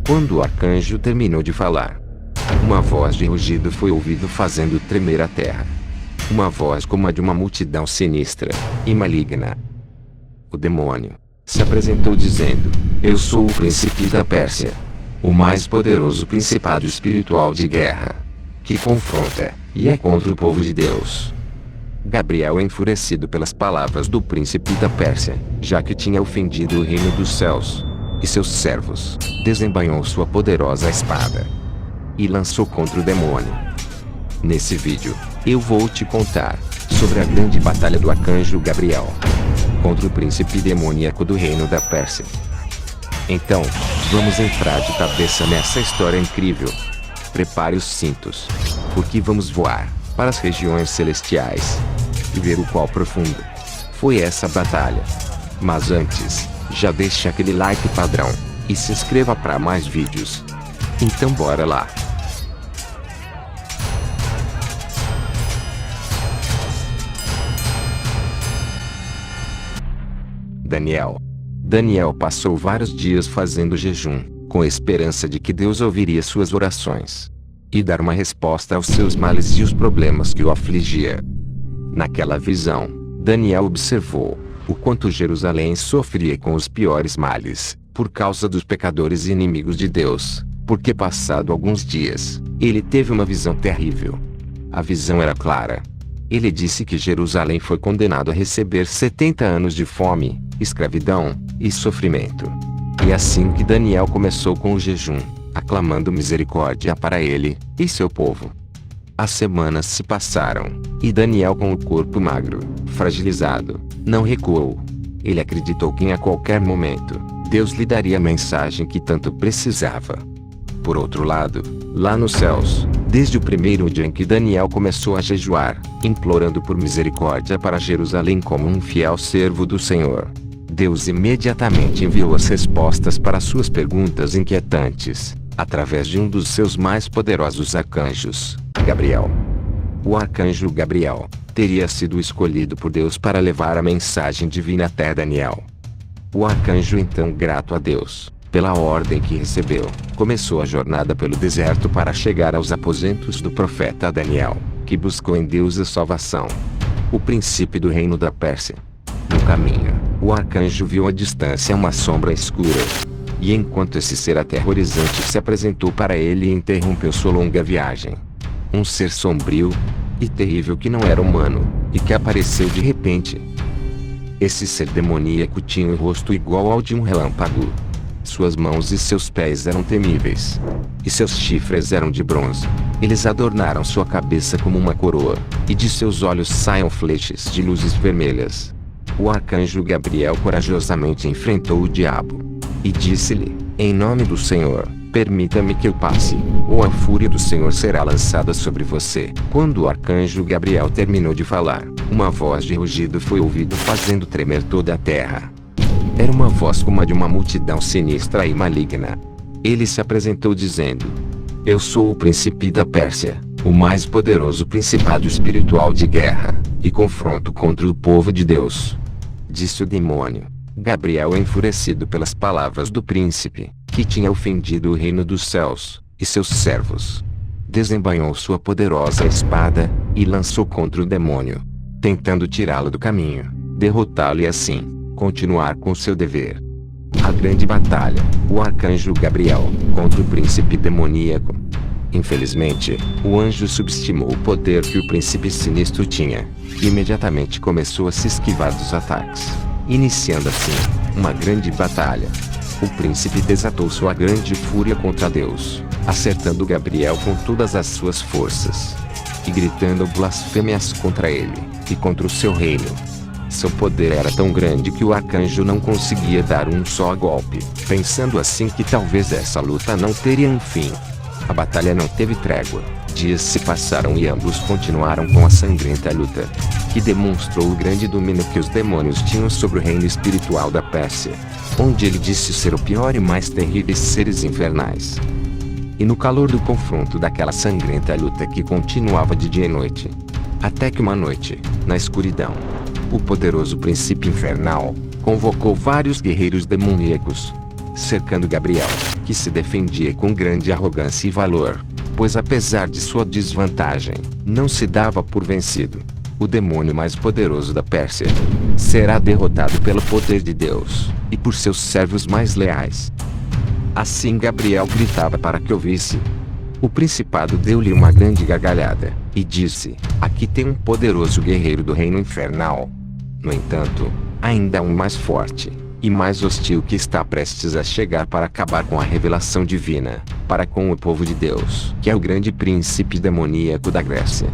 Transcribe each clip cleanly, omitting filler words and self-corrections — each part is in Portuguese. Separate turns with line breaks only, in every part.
Quando o arcanjo terminou de falar, uma voz de rugido foi ouvida fazendo tremer a terra. Uma voz como a de uma multidão sinistra e maligna. O demônio se apresentou dizendo: Eu sou o príncipe da Pérsia, o mais poderoso principado espiritual de guerra, que confronta e é contra o povo de Deus. Gabriel, enfurecido pelas palavras do príncipe da Pérsia, já que tinha ofendido o reino dos céus e seus servos, desembainhou sua poderosa espada e lançou contra o demônio. Nesse vídeo, eu vou te contar sobre a grande batalha do arcanjo Gabriel contra o príncipe demoníaco do reino da Pérsia. Então, vamos entrar de cabeça nessa história incrível. Prepare os cintos, porque vamos voar para as regiões celestiais e ver o quão profundo foi essa batalha. Mas antes, já deixe aquele like padrão e se inscreva para mais vídeos. Então bora lá! Daniel passou vários dias fazendo jejum, com a esperança de que Deus ouviria suas orações e dar uma resposta aos seus males e os problemas que o afligia. Naquela visão, Daniel observou o quanto Jerusalém sofria com os piores males, por causa dos pecadores e inimigos de Deus, porque passado alguns dias, ele teve uma visão terrível. A visão era clara. Ele disse que Jerusalém foi condenado a receber 70 anos de fome, escravidão e sofrimento. E assim que Daniel começou com o jejum, aclamando misericórdia para ele e seu povo. As semanas se passaram, e Daniel, com o corpo magro, fragilizado, não recuou. Ele acreditou que a qualquer momento, Deus lhe daria a mensagem que tanto precisava. Por outro lado, lá nos céus, desde o primeiro dia em que Daniel começou a jejuar, implorando por misericórdia para Jerusalém como um fiel servo do Senhor, Deus imediatamente enviou as respostas para suas perguntas inquietantes, através de um dos seus mais poderosos arcanjos, Gabriel. O arcanjo Gabriel teria sido escolhido por Deus para levar a mensagem divina até Daniel. O arcanjo, então grato a Deus pela ordem que recebeu, começou a jornada pelo deserto para chegar aos aposentos do profeta Daniel, que buscou em Deus a salvação. O príncipe do reino da Pérsia. No caminho, o arcanjo viu à distância uma sombra escura. E enquanto esse ser aterrorizante se apresentou para ele, interrompeu sua longa viagem. Um ser sombrio e terrível que não era humano, e que apareceu de repente. Esse ser demoníaco tinha um rosto igual ao de um relâmpago. Suas mãos e seus pés eram temíveis. E seus chifres eram de bronze. Eles adornaram sua cabeça como uma coroa, e de seus olhos saíam flechas de luzes vermelhas. O arcanjo Gabriel corajosamente enfrentou o diabo e disse-lhe: Em nome do Senhor, permita-me que eu passe, ou a fúria do Senhor será lançada sobre você. Quando o arcanjo Gabriel terminou de falar, uma voz de rugido foi ouvida fazendo tremer toda a terra. Era uma voz como a de uma multidão sinistra e maligna. Ele se apresentou dizendo: Eu sou o príncipe da Pérsia, o mais poderoso principado espiritual de guerra e confronto contra o povo de Deus. Disse o demônio. Gabriel, enfurecido pelas palavras do príncipe, que tinha ofendido o reino dos céus e seus servos, desembainhou sua poderosa espada e lançou contra o demônio, tentando tirá-lo do caminho, derrotá-lo e assim continuar com seu dever. A grande batalha, o arcanjo Gabriel contra o príncipe demoníaco. Infelizmente, o anjo subestimou o poder que o príncipe sinistro tinha, e imediatamente começou a se esquivar dos ataques, iniciando assim uma grande batalha. O príncipe desatou sua grande fúria contra Deus, acertando Gabriel com todas as suas forças e gritando blasfêmias contra ele e contra o seu reino. Seu poder era tão grande que o arcanjo não conseguia dar um só golpe, pensando assim que talvez essa luta não teria um fim. A batalha não teve trégua. Dias se passaram e ambos continuaram com a sangrenta luta, que demonstrou o grande domínio que os demônios tinham sobre o reino espiritual da Pérsia, onde ele disse ser o pior e mais terríveis seres infernais. E no calor do confronto daquela sangrenta luta que continuava de dia e noite, até que uma noite, na escuridão, o poderoso príncipe infernal convocou vários guerreiros demoníacos, cercando Gabriel, que se defendia com grande arrogância e valor, pois apesar de sua desvantagem, não se dava por vencido. O demônio mais poderoso da Pérsia será derrotado pelo poder de Deus, e por seus servos mais leais. Assim Gabriel gritava para que ouvisse. O principado deu-lhe uma grande gargalhada, e disse: aqui tem um poderoso guerreiro do reino infernal. No entanto, ainda há um mais forte e mais hostil que está prestes a chegar para acabar com a revelação divina, para com o povo de Deus, que é o grande príncipe demoníaco da Grécia.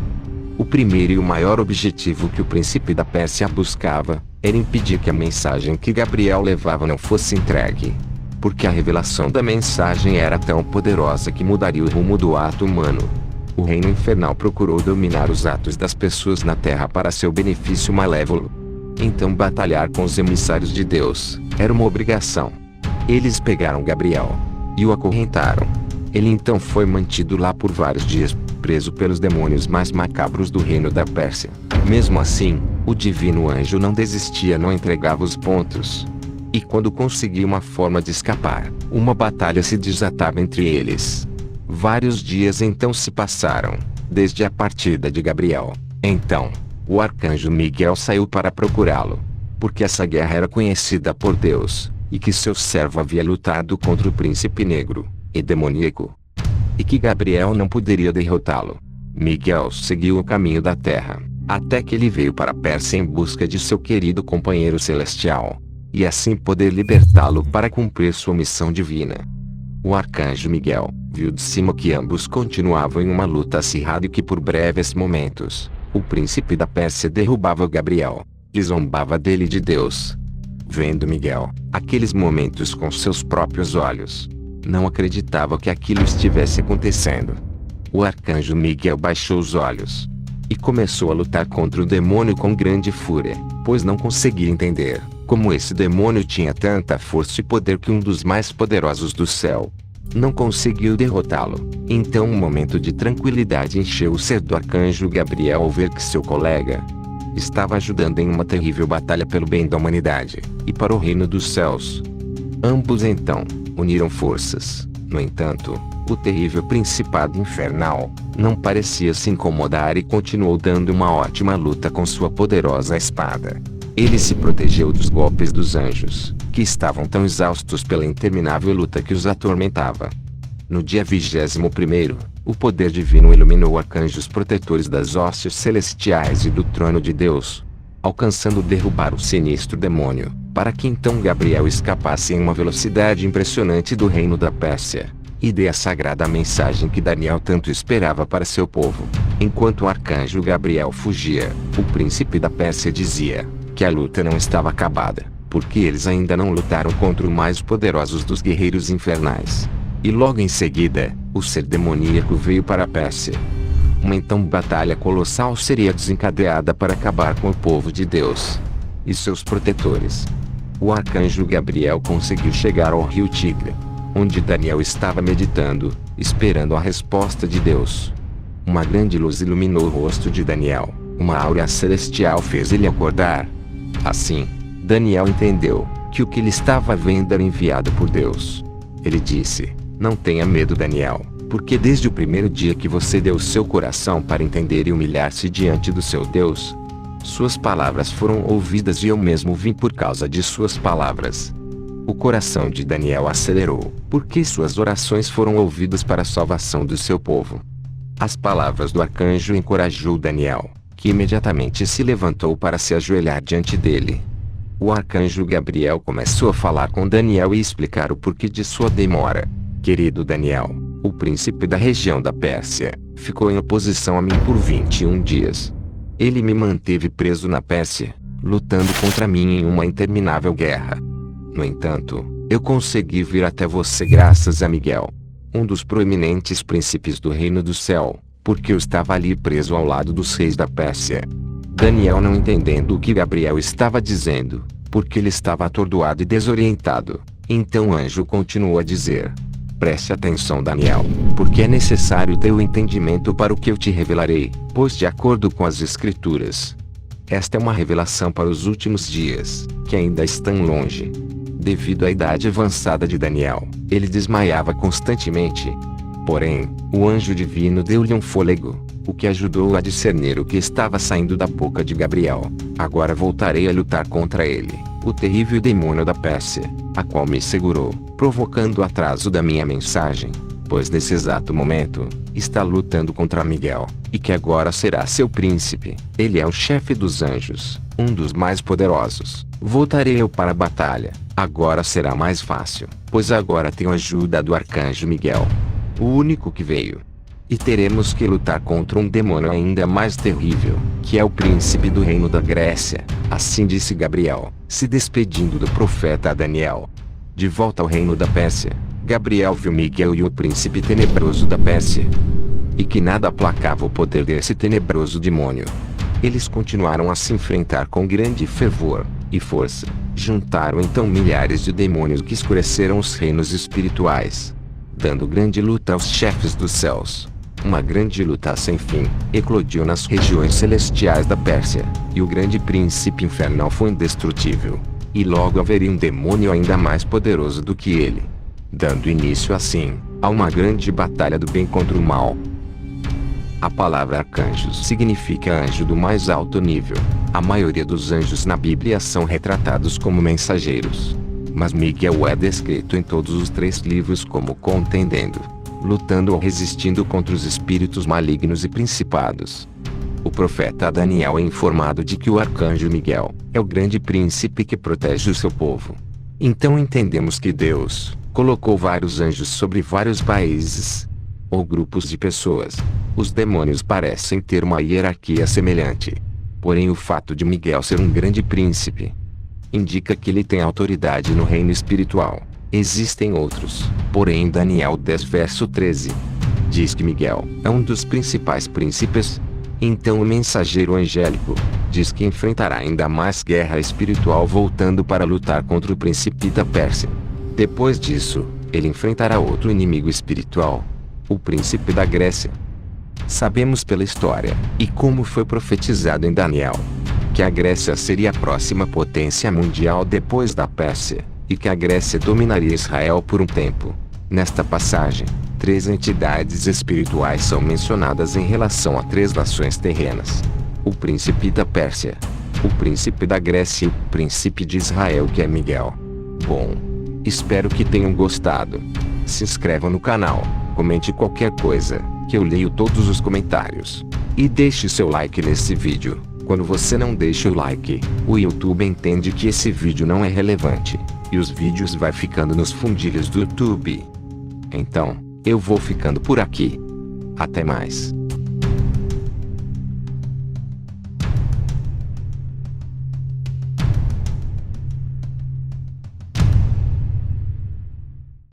O primeiro e o maior objetivo que o príncipe da Pérsia buscava, era impedir que a mensagem que Gabriel levava não fosse entregue. Porque a revelação da mensagem era tão poderosa que mudaria o rumo do ato humano. O reino infernal procurou dominar os atos das pessoas na terra para seu benefício malévolo. Então batalhar com os emissários de Deus era uma obrigação. Eles pegaram Gabriel e o acorrentaram. Ele então foi mantido lá por vários dias, preso pelos demônios mais macabros do reino da Pérsia. Mesmo assim, o divino anjo não desistia, não entregava os pontos. E quando conseguia uma forma de escapar, uma batalha se desatava entre eles. Vários dias então se passaram, desde a partida de Gabriel. Então, o arcanjo Miguel saiu para procurá-lo, porque essa guerra era conhecida por Deus, e que seu servo havia lutado contra o príncipe negro e demoníaco, e que Gabriel não poderia derrotá-lo. Miguel seguiu o caminho da terra, até que ele veio para a Pérsia em busca de seu querido companheiro celestial, e assim poder libertá-lo para cumprir sua missão divina. O arcanjo Miguel viu de cima que ambos continuavam em uma luta acirrada e que por breves momentos, o príncipe da Pérsia derrubava Gabriel, e zombava dele e de Deus. Vendo Miguel aqueles momentos com seus próprios olhos, não acreditava que aquilo estivesse acontecendo. O arcanjo Miguel baixou os olhos e começou a lutar contra o demônio com grande fúria, pois não conseguia entender como esse demônio tinha tanta força e poder que um dos mais poderosos do céu não conseguiu derrotá-lo. Então um momento de tranquilidade encheu o ser do arcanjo Gabriel ao ver que seu colega estava ajudando em uma terrível batalha pelo bem da humanidade e para o reino dos céus. Ambos então uniram forças. No entanto, o terrível principado infernal não parecia se incomodar e continuou dando uma ótima luta com sua poderosa espada. Ele se protegeu dos golpes dos anjos, que estavam tão exaustos pela interminável luta que os atormentava. No dia 21º, o poder divino iluminou arcanjos protetores das hostes celestiais e do trono de Deus, alcançando derrubar o sinistro demônio, para que então Gabriel escapasse em uma velocidade impressionante do reino da Pérsia, e dê a sagrada mensagem que Daniel tanto esperava para seu povo. Enquanto o arcanjo Gabriel fugia, o príncipe da Pérsia dizia que a luta não estava acabada, porque eles ainda não lutaram contra o mais poderosos dos guerreiros infernais. E logo em seguida, o ser demoníaco veio para a Pérsia. Uma então batalha colossal seria desencadeada para acabar com o povo de Deus e seus protetores. O arcanjo Gabriel conseguiu chegar ao rio Tigre, onde Daniel estava meditando, esperando a resposta de Deus. Uma grande luz iluminou o rosto de Daniel, uma áurea celestial fez ele acordar. Assim, Daniel entendeu que o que ele estava vendo era enviado por Deus. Ele disse: não tenha medo, Daniel, porque desde o primeiro dia que você deu seu coração para entender e humilhar-se diante do seu Deus, suas palavras foram ouvidas e eu mesmo vim por causa de suas palavras. O coração de Daniel acelerou, porque suas orações foram ouvidas para a salvação do seu povo. As palavras do arcanjo encorajou Daniel, que imediatamente se levantou para se ajoelhar diante dele. O arcanjo Gabriel começou a falar com Daniel e explicar o porquê de sua demora. Querido Daniel, o príncipe da região da Pérsia ficou em oposição a mim por 21 dias. Ele me manteve preso na Pérsia, lutando contra mim em uma interminável guerra. No entanto, eu consegui vir até você graças a Miguel, um dos proeminentes príncipes do reino do céu, porque eu estava ali preso ao lado dos reis da Pérsia. Daniel, não entendendo o que Gabriel estava dizendo, porque ele estava atordoado e desorientado, então o anjo continuou a dizer: preste atenção, Daniel, porque é necessário ter o entendimento para o que eu te revelarei, pois de acordo com as Escrituras, esta é uma revelação para os últimos dias, que ainda estão longe. Devido à idade avançada de Daniel, ele desmaiava constantemente. Porém, o anjo divino deu-lhe um fôlego, o que ajudou a discernir o que estava saindo da boca de Gabriel. Agora voltarei a lutar contra ele, o terrível demônio da Pérsia, a qual me segurou, provocando o atraso da minha mensagem. Pois nesse exato momento, está lutando contra Miguel, e que agora será seu príncipe. Ele é o chefe dos anjos, um dos mais poderosos. Voltarei eu para a batalha. Agora será mais fácil, pois agora tenho a ajuda do arcanjo Miguel, o único que veio. E teremos que lutar contra um demônio ainda mais terrível, que é o príncipe do reino da Grécia. Assim disse Gabriel, se despedindo do profeta Daniel. De volta ao reino da Pérsia, Gabriel viu Miguel e o príncipe tenebroso da Pérsia, e que nada aplacava o poder desse tenebroso demônio. Eles continuaram a se enfrentar com grande fervor e força. Juntaram então milhares de demônios que escureceram os reinos espirituais, dando grande luta aos chefes dos céus. Uma grande luta sem fim eclodiu nas regiões celestiais da Pérsia, e o grande príncipe infernal foi indestrutível. E logo haveria um demônio ainda mais poderoso do que ele, dando início assim a uma grande batalha do bem contra o mal. A palavra arcanjos significa anjo do mais alto nível. A maioria dos anjos na Bíblia são retratados como mensageiros, mas Miguel é descrito em todos os 3 livros como contendendo, lutando ou resistindo contra os espíritos malignos e principados. O profeta Daniel é informado de que o arcanjo Miguel é o grande príncipe que protege o seu povo. Então entendemos que Deus colocou vários anjos sobre vários países ou grupos de pessoas. Os demônios parecem ter uma hierarquia semelhante. Porém, o fato de Miguel ser um grande príncipe indica que ele tem autoridade no reino espiritual. Existem outros, porém em Daniel 10 verso 13, diz que Miguel é um dos principais príncipes. Então o mensageiro angélico diz que enfrentará ainda mais guerra espiritual voltando para lutar contra o príncipe da Pérsia. Depois disso, ele enfrentará outro inimigo espiritual, o príncipe da Grécia. Sabemos pela história, e como foi profetizado em Daniel, que a Grécia seria a próxima potência mundial depois da Pérsia, e que a Grécia dominaria Israel por um tempo. Nesta passagem, 3 entidades espirituais são mencionadas em relação a 3 nações terrenas: o príncipe da Pérsia, o príncipe da Grécia e o príncipe de Israel, que é Miguel. Bom, espero que tenham gostado. Se inscrevam no canal, comente qualquer coisa, que eu leio todos os comentários. E deixe seu like nesse vídeo. Quando você não deixa o like, o YouTube entende que esse vídeo não é relevante, e os vídeos vai ficando nos fundilhos do YouTube. Então, eu vou ficando por aqui. Até mais.